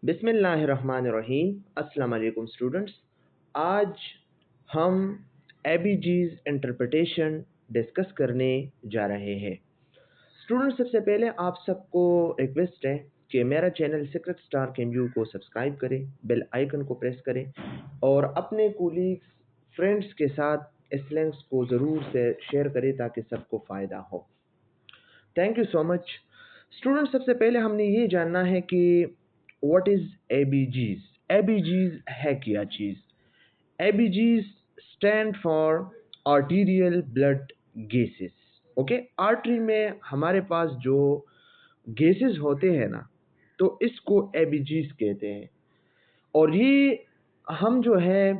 बिस्मिल्लाहिर्रहमानिर्रहीम। अस्सलाम वालेकुम स्टूडेंट्स। आज हम एबीजीज इंटरप्रिटेशन डिस्कस करने जा रहे हैं। स्टूडेंट्स, सबसे पहले आप सबको रिक्वेस्ट है कि मेरा चैनल सीक्रेट स्टार केम्यू को सब्सक्राइब करें, बेल आइकन को प्रेस करें और अपने कोलीग्स फ्रेंड्स के साथ इस लिंक्स को ज़रूर से शेयर करें ताकि सबको फ़ायदा हो। Thank you so much. Student, सबसे पहले हमने ये जानना है कि व्हाट इज एबीजीज। एबीजीज है क्या चीज़? ABGs stand for arterial blood gases. Okay, artery में हमारे पास जो गेसेस होते हैं ना, तो इसको एबीजीज कहते हैं। और ये हम जो है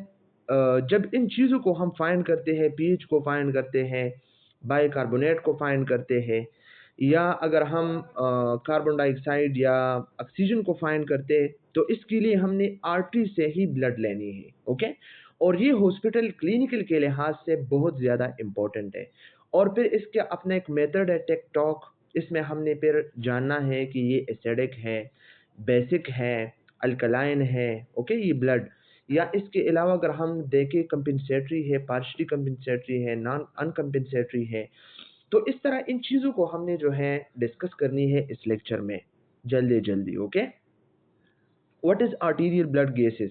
जब इन चीज़ों को हम फाइंड करते हैं, पीएच को फाइंड करते हैं, बाइकार्बोनेट को फाइंड करते हैं, या अगर हम कार्बन डाइऑक्साइड या ऑक्सीजन को फाइंड करते हैं, तो इसके लिए हमने आर्टरी से ही ब्लड लेनी है। ओके, और ये हॉस्पिटल क्लिनिकल के लिहाज से बहुत ज़्यादा इम्पोर्टेंट है। और फिर इसके अपना एक मेथड है टेक टॉक। इसमें हमने फिर जानना है कि ये एसिडिक है, बेसिक है, अल्कलाइन है। ओके, ये ब्लड, या इसके अलावा अगर हम देखें कंपेंसेटरी है, पार्शली कंपेंसेटरी है, नॉन अनकंपेंसेटरी है। तो इस तरह इन चीज़ों को हमने जो है डिस्कस करनी है इस लेक्चर में जल्दी जल्दी। Okay, what is arterial blood gases?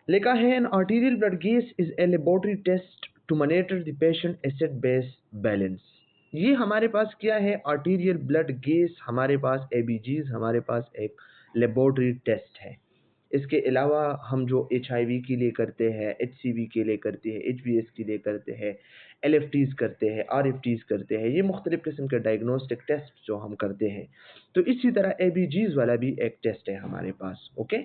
लिखा है, an arterial blood gas is a laboratory test to monitor the patient acid base balance. ये हमारे पास क्या है? आर्टीरियल ब्लड गेस हमारे पास, एबीजीज हमारे पास एक लेबोरेटरी टेस्ट है। इसके अलावा हम जो HIV के लिए करते हैं, HCV के लिए करते हैं, HBS के लिए करते हैं, LFTs करते हैं, RFTs करते हैं, ये मुख्तलिफ़ किस्म के डायग्नोस्टिक टेस्ट जो हम करते हैं। तो इसी तरह ABGs वाला भी एक टेस्ट है हमारे पास। ओके,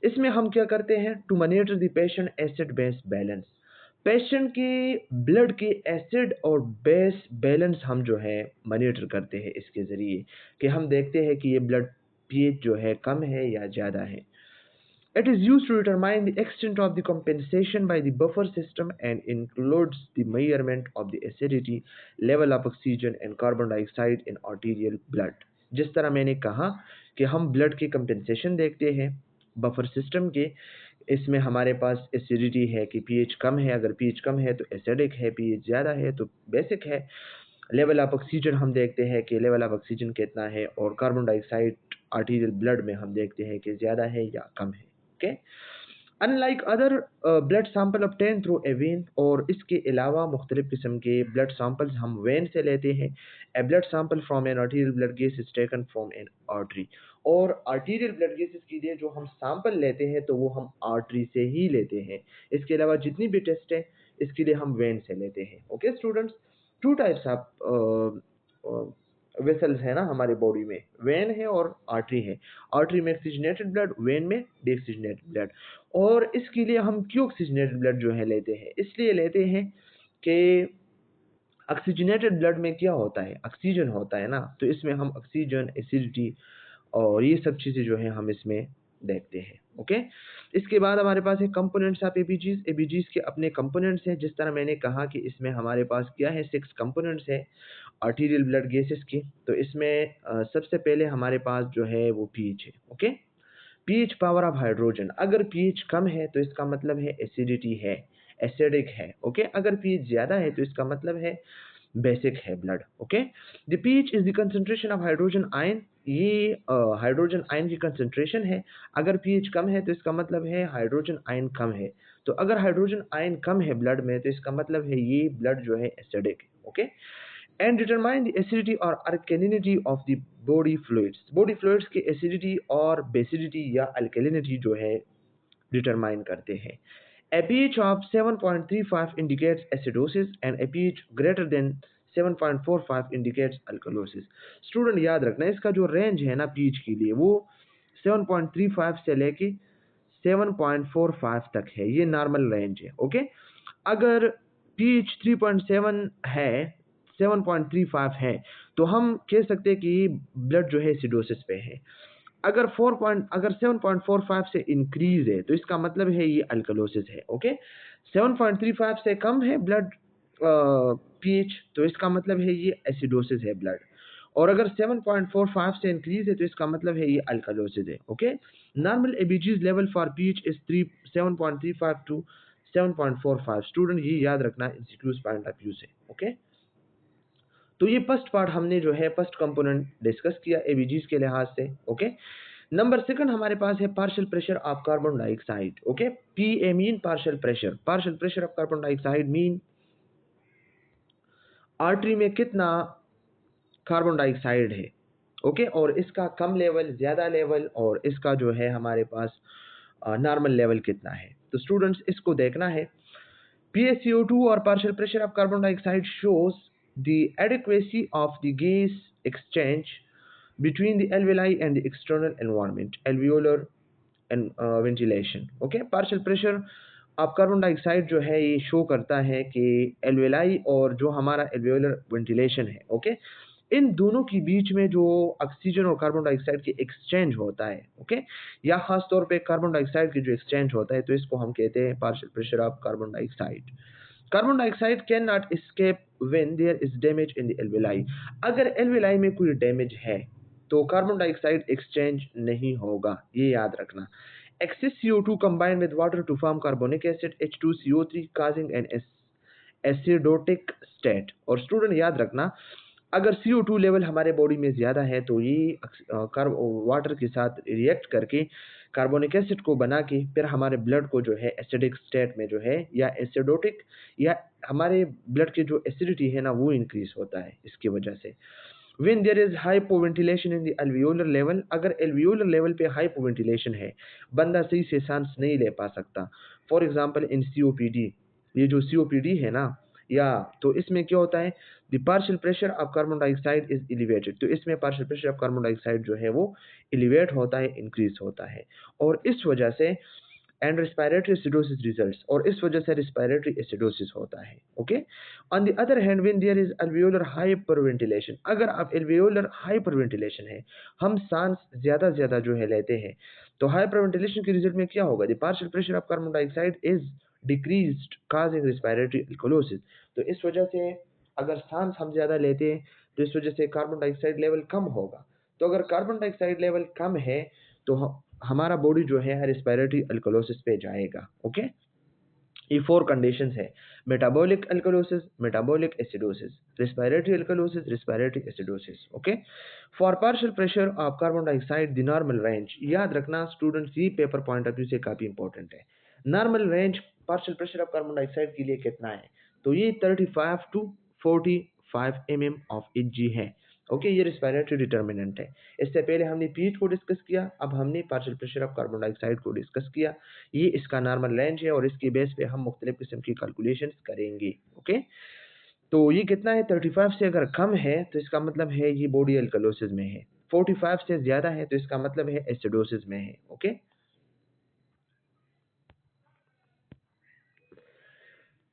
इसमें हम क्या करते हैं? To monitor the patient acid base balance. Patient की ब्लड के एसिड और बेस बैलेंस हम जो है मॉनिटर करते हैं इसके ज़रिए, कि हम देखते हैं कि ये ब्लड pH जो है कम है या ज़्यादा है। It is used to determine the extent of the compensation by the buffer system and includes the measurement of the acidity, level of oxygen and carbon dioxide in arterial blood। जिस तरह मैंने कहा कि हम ब्लड की compensation देखते हैं buffer system के, इसमें हमारे पास एसिडिटी है कि पीएच कम है, अगर पीएच कम है तो एसिडिक है, पीएच ज़्यादा है तो बेसिक है। लेवल ऑफ ऑक्सीजन हम देखते हैं कि लेवल ऑफ ऑक्सीजन कितना है, और कार्बन डाइऑक्साइड आर्टीरियल ब्लड में हम देखते हैं कि ज़्यादा है या कम है। Okay, unlike other blood sample obtained through a when, और इसके अलावा मुख्तलिफ किस्म के ब्लड सैंपल्स हम वेन से लेते हैं। A blood sample from an arterial blood gas is taken from an artery. और आर्टीरियल ब्लड गेसेस के लिए जो हम सैंपल लेते हैं तो वो हम आर्टरी से ही लेते हैं। इसके अलावा जितनी भी टेस्ट है इसके लिए हम वेन से लेते हैं। Okay students, two types of vessels है ना हमारे बॉडी में, वेन है और आर्टरी है। आर्टरी में ऑक्सीजनेटेड ब्लड, वेन में डीऑक्सीजनेटेड ब्लड। और इसके लिए हम क्यों ऑक्सीजनेटेड ब्लड जो है लेते हैं? इसलिए लेते हैं कि ऑक्सीजनेटेड ब्लड में क्या होता है? ऑक्सीजन होता है ना, तो इसमें हम ऑक्सीजन, एसिडिटी और ये सब चीज़ें जो है हम इसमें देखते हैं। ओके, इसके बाद हमारे पास है कंपोनेंट्स ऑफ एबीजीज। एबीजीज के अपने कंपोनेंट्स हैं, जिस तरह मैंने कहा कि इसमें हमारे पास क्या है, 6 कंपोनेंट्स है आर्टीरियल ब्लड गेसेस की। तो इसमें सबसे पहले हमारे पास जो है वो पीएच है। Okay, pH power of hydrogen. अगर पीएच कम है तो इसका मतलब है एसिडिटी है, एसिडिक है। ओके, अगर पीएच ज़्यादा है तो इसका मतलब है बेसिक है blood. Okay, the pH is the concentration of hydrogen ion. ये हाइड्रोजन आयन की कंसंट्रेशन है। अगर पीएच कम है तो इसका मतलब है हाइड्रोजन आयन कम है। तो अगर हाइड्रोजन आयन कम है ब्लड में तो इसका मतलब है ये ब्लड जो है एसिडिक है। Okay, and determine the acidity और alkalinity of the body fluids. Body fluids की एसिडिटी और बेसिडिटी या अल्कलिनिटी जो है डिटरमाइन करते हैं। A pH of 7.35 indicates acidosis and a pH greater than 7.45 indicates alkalosis। Student याद रखना, इसका जो रेंज है ना pH के लिए वो 7.35 से लेके 7.45 तक है, ये नॉर्मल रेंज है। ओके, अगर pH 3.7 है, 7.35 है, तो हम कह सकते हैं कि ब्लड जो है एसिडोसिस पे है। अगर 7.45 से इंक्रीज है तो इसका मतलब है ये अल्कलोसिस है। ओके, 7.35 से कम है ब्लड पीएच तो इसका मतलब है ये एसिडोसिस है ब्लड। और अगर 7.45 से इंक्रीज है तो इसका मतलब है ये अल्कलोसिस है। Okay, normal ABGs level for pH is 7.35 to 7.45। Student ये याद रखना इंस्टीट्यूट पॉइंट ऑफ व्यू से। ओके, तो ये फर्स्ट पार्ट हमने जो है फर्स्ट कंपोनेंट डिस्कस किया एबीजीज के लिहाज से। ओके, नंबर सेकंड हमारे पास है partial pressure of carbon dioxide. Okay, PA mean partial pressure of carbon dioxide mean artery में कितना कार्बन डाइऑक्साइड है। ओके, और इसका कम लेवल, ज़्यादा लेवल, और इसका जो है हमारे पास नॉर्मल लेवल कितना है। तो स्टूडेंट्स इसको देखना है। PaCO2 or partial pressure of carbon dioxide shows the adequacy of the gas exchange between the alveoli and the external environment, alveolar and ventilation. Okay, partial pressure आप कार्बन डाइऑक्साइड जो है ये शो करता है कि एल्वेलाई और जो हमारा एल्वेओलर वेंटिलेशन है, ओके, इन दोनों के बीच में जो ऑक्सीजन और कार्बन डाइऑक्साइड की एक्सचेंज होता है, ओके, या खास तौर पे कार्बन डाइऑक्साइड की जो एक्सचेंज होता है, तो इसको हम कहते हैं partial pressure of carbon dioxide. Carbon dioxide can not escape when there is damage in the alveoli. अगर एल्वेलाई में कोई डैमेज है तो कार्बन डाइऑक्साइड एक्सचेंज नहीं होगा, ये याद रखना। Excess CO2 combined with water to form carbonic acid H2CO3 causing an acidotic state। और स्टूडेंट याद रखना, अगर CO2 लेवल हमारे बॉडी में ज़्यादा है तो ये वाटर के साथ रिएक्ट करके कार्बोनिक एसिड को बना के फिर हमारे ब्लड को जो है एसिडिक स्टेट में जो है या एसिडोटिक, या हमारे ब्लड की जो एसिडिटी है ना वो इंक्रीज होता है इसकी वजह से। When there is hypoventilation in the alveolar level, अगर alveolar level पे hypoventilation है, बंदा सही से सांस नहीं ले पा सकता। फॉर एग्जाम्पल इन COPD, ये जो COPD है ना, या तो इसमें क्या होता है, the partial pressure of carbon dioxide is elevated. तो इसमें partial pressure of carbon dioxide जो है वो एलिवेट होता है, इंक्रीज होता है, और इस वजह से एंड रेस्पिरेटरी एसिडोसिस रिजल्ट्स, और इस वजह से रेस्पिरेटरी एसिडोसिस होता है। Okay, on the other hand when there is alveolar hyperventilation, अगर आप एल्वेओलर हाइपरवेंटिलेशन है, हम सांस ज़्यादा जो है लेते हैं, तो हाइपरवेंटिलेशन के रिजल्ट में क्या होगा, the partial pressure of carbon dioxide is decreased causing respiratory alkalosis. तो इस वजह से अगर सांस हम ज़्यादा लेते हैं तो इस वजह से कार्बन डाइऑक्साइड लेवल कम होगा। तो अगर कार्बन डाइऑक्साइड लेवल कम है तो हमारा बॉडी जो है रेस्पिरेटरी अल्कोलोसिस पे जाएगा। ओके, ये 4 कंडीशंस है, metabolic alkalosis, metabolic acidosis, respiratory alkalosis, respiratory acidosis. Okay, for partial pressure of carbon dioxide the normal range, याद रखना स्टूडेंट्स ये पेपर पॉइंट ऑफ व्यू से काफ़ी इंपॉर्टेंट है। Normal range partial pressure of carbon dioxide के लिए कितना है, तो ये 35 टू 45 mm ऑफ Hg है। ओके, ये रेस्पिरेटरी डिटर्मिनेंट है। इससे पहले हमने पीएच को डिस्कस किया, अब हमने partial pressure of carbon dioxide को डिस्कस किया। ये इसका नॉर्मल रेंज है और इसकी बेस पे हम मुख्तलिफ किस्म की कैलकुलेशंस करेंगे। ओके, तो ये कितना है, 35 से अगर कम है तो इसका मतलब है ये बॉडी अल्कलोसिस में है, 45 से ज़्यादा है तो इसका मतलब है एसिडोसिस में है। ओके,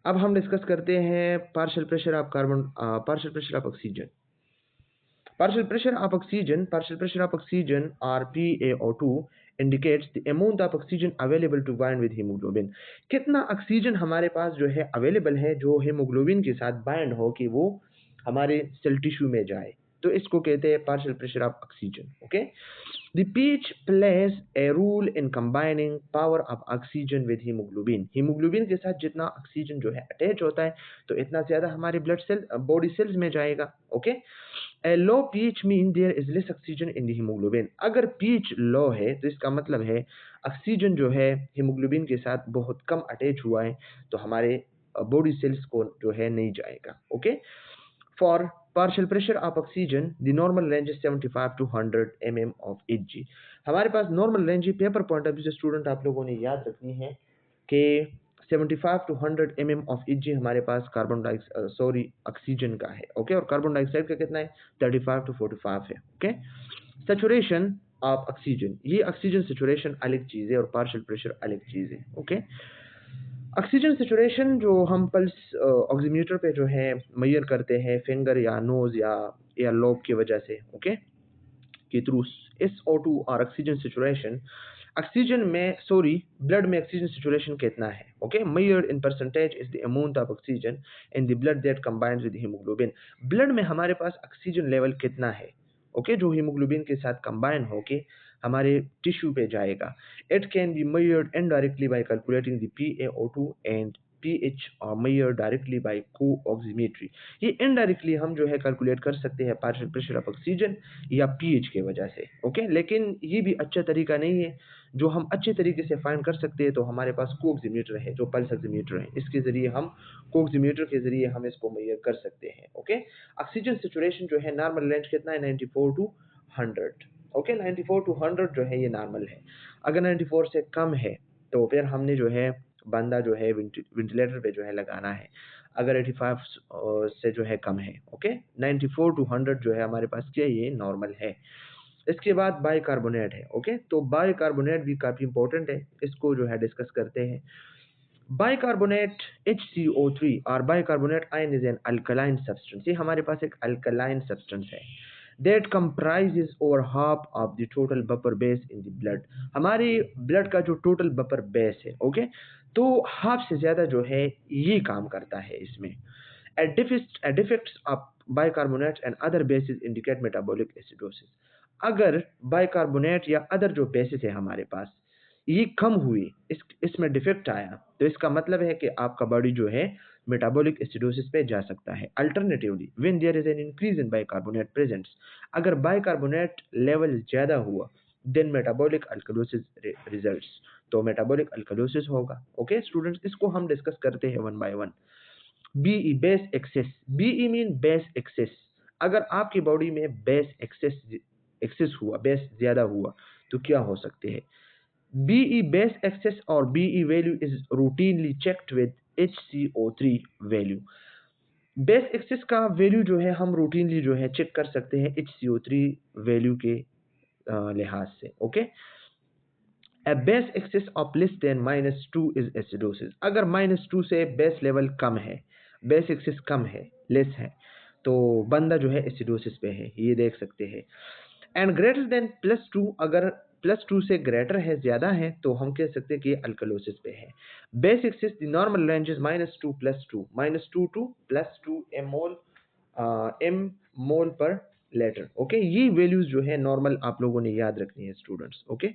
अब हम डिस्कस करते हैं partial pressure of oxygen. Partial pressure of oxygen, or PaO2 indicates the amount of oxygen available to bind with hemoglobin। कितना ऑक्सीजन हमारे पास जो है अवेलेबल है जो हेमोग्लोबिन के साथ बाइंड हो कि वो हमारे सेल टिश्यू में जाए, तो इसको कहते हैं partial pressure of oxygen. Okay, the pH plays a role in combining power of oxygen with haemoglobin. Haemoglobin के साथ जितना ऑक्सीजन जो है अटैच होता है तो इतना ज़्यादा हमारे ब्लड सेल बॉडी सेल्स में जाएगा। Okay, a low pH mean there is less oxygen in the haemoglobin. अगर पीच लो है तो इसका मतलब है ऑक्सीजन जो है हीमोग्लोबिन के साथ बहुत कम अटैच हुआ है, तो हमारे बॉडी सेल्स को जो है नहीं जाएगा। Okay, for partial pressure of oxygen the normal range is 75 to 100 mm of Hg। हमारे पास normal range paper point of view से स्टूडेंट आप लोगों ने याद रखनी है कि 75 टू 100 mm ऑफ Hg हमारे पास ऑक्सीजन का है। ओके, और कार्बन डाइऑक्साइड का कितना है, 35 टू 45 है। ओके, सैचुरेशन ऑफ ऑक्सीजन, ये ऑक्सीजन सैचुरेशन अलग चीज़ है और पार्शियल प्रेशर अलग चीज़ है। ओके, ऑक्सीजन सैचुरेशन जो हम पल्स ऑक्सीमीटर पे जो है मेजर करते हैं फिंगर या नोज या लोब की वजह से, ओके, के थ्रू SO2 और ऑक्सीजन सैचुरेशन ऑक्सीजन में ब्लड में ऑक्सीजन सेचुरेशन कितना है? Okay, measured in percentage is the amount of oxygen in the blood that combines with haemoglobin. Blood में हमारे पास ऑक्सीजन लेवल कितना है? ओके, जो हीमोग्लोबिन के साथ कंबाइन होके हमारे टिश्यू पे जाएगा। It can be measured indirectly bye calculating the PaO2 and pH और measured डायरेक्टली बाय कोऑक्सीमेट्री। ये इनडायरेक्टली हम जो है कैलकुलेट कर सकते हैं पार्शियल प्रेशर ऑफ ऑक्सीजन या pH के वजह से। ओके, लेकिन ये भी अच्छा तरीका नहीं है। जो हम अच्छे तरीके से फाइंड कर सकते हैं तो हमारे पास कोऑक्सीमीटर है, जो पल्स ऑक्सीमीटर है, इसके ज़रिए हम कोऑक्सीमीटर के ज़रिए हम इसको मेजर कर सकते हैं। ओके, ऑक्सीजन सेचुरेशन जो है नॉर्मल रेंज कितना है? 94 टू 100। ओके, 94 टू 100 जो है ये नॉर्मल है। अगर 94 से कम है तो फिर हमने जो है बंदा जो है वेंटिलेटर पे जो है लगाना है। अगर 85 से जो है कम है। ओके, 94 टू 100 जो है हमारे पास क्या है? ये नॉर्मल है। इसके बाद बाइकार्बोनेट है। ओके, तो बाइकार्बोनेट भी काफ़ी इंपॉर्टेंट है, इसको जो है डिस्कस करते हैं। बाइकार्बोनेट HCO3 और bicarbonate ion is an alkaline substance. ये हमारे पास एक अल्कलाइन सब्सटेंस है that comprises over half of the total buffer base in the blood। हमारे ब्लड का जो टोटल बफर बेस है, ओके, तो हाफ से ज़्यादा जो है ये काम करता है इसमें। Defects of bicarbonate and other basis indicate metabolic acidosis. अगर बाइकार्बोनेट या अदर जो बेसिस है हमारे पास ये कम हुई, इसमें डिफेक्ट आया, तो इसका मतलब है कि आपका बॉडी जो है मेटाबॉलिक एसिडोसिस पे जा सकता है। Alternatively when there is an increase in bicarbonate presents, अगर बाइकार्बोनेट लेवल ज़्यादा हुआ देन मेटाबॉलिक अल्कलोसिस रिजल्ट्स, तो मेटाबॉलिक अल्कलोसिस होगा। ओके स्टूडेंट्स, इसको हम डिस्कस करते हैं one by one. BE base excess, BE mean base excess. अगर आपकी बॉडी में बेस एक्सेस हुआ, बेस ज़्यादा हुआ, तो क्या हो सकते हैं? BE base excess or BE value is routinely checked with HCO3 value. Base excess का वैल्यू जो है हम रूटीनली जो है चेक कर सकते हैं HCO3 वैल्यू के लिहाज से। Okay, A base excess of less than -2 is acidosis। अगर -2 से बेस लेवल कम है, बेस एक्सेस कम है, लेस है, तो बंदा जो है एसिडोसिस पे है, ये देख सकते हैं। एंड ग्रेटर देन +2, अगर +2 से ग्रेटर है, ज़्यादा है, तो हम कह सकते हैं कि ये अल्कलोसिस पे है। Base excess the normal range is -2 +2, -2 to +2 m mol per litre. Okay, ये वैल्यूज जो है नॉर्मल आप लोगों ने याद रखनी है स्टूडेंट्स। ओके,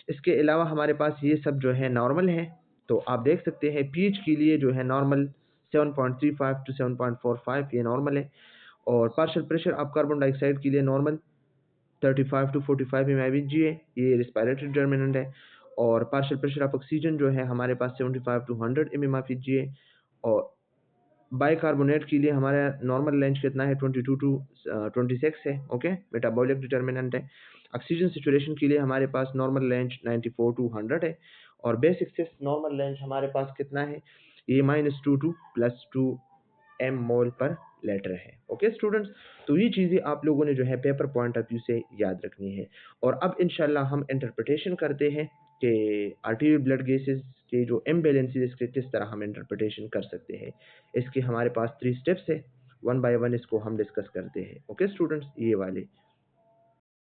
इसके अलावा हमारे पास ये सब जो है नॉर्मल है, तो आप देख सकते हैं पीएच के लिए जो है नॉर्मल 7.35 टू 7.45 ये नॉर्मल है। और partial pressure of carbon dioxide के लिए नॉर्मल 35 टू 45 mmHg है, ये रिस्पायरेटरी डिटर्मिनेंट है। और पार्शियल प्रेशर ऑफ ऑक्सीजन जो है हमारे पास 75 टू 100 mmHg है। और बाइकार्बोनेट के लिए हमारा नॉर्मल रेंज कितना है? 22 टू 26 है। ओके, मेटाबॉलिक डिटर्मिनेंट है। ऑक्सीजन सेचुरेशन के लिए हमारे पास नॉर्मल रेंज 94 टू 100 है। और बेस एक्सेस नॉर्मल रेंज हमारे पास कितना है? ये -2 to +2 m mol per litre है। ओके स्टूडेंट्स, तो ये चीज़ें आप लोगों ने जो है पेपर पॉइंट ऑफ व्यू से याद रखनी है। और अब इंशाल्लाह हम इंटरप्रिटेशन करते हैं कि आर्टीरियल ब्लड गेसेस के जो इम्बैलेंसेस इसके किस तरह हम इंटरप्रिटेशन कर सकते हैं। इसके हमारे पास 3 स्टेप्स है, वन बाय वन इसको हम डिस्कस करते हैं। ओके स्टूडेंट्स, ये वाले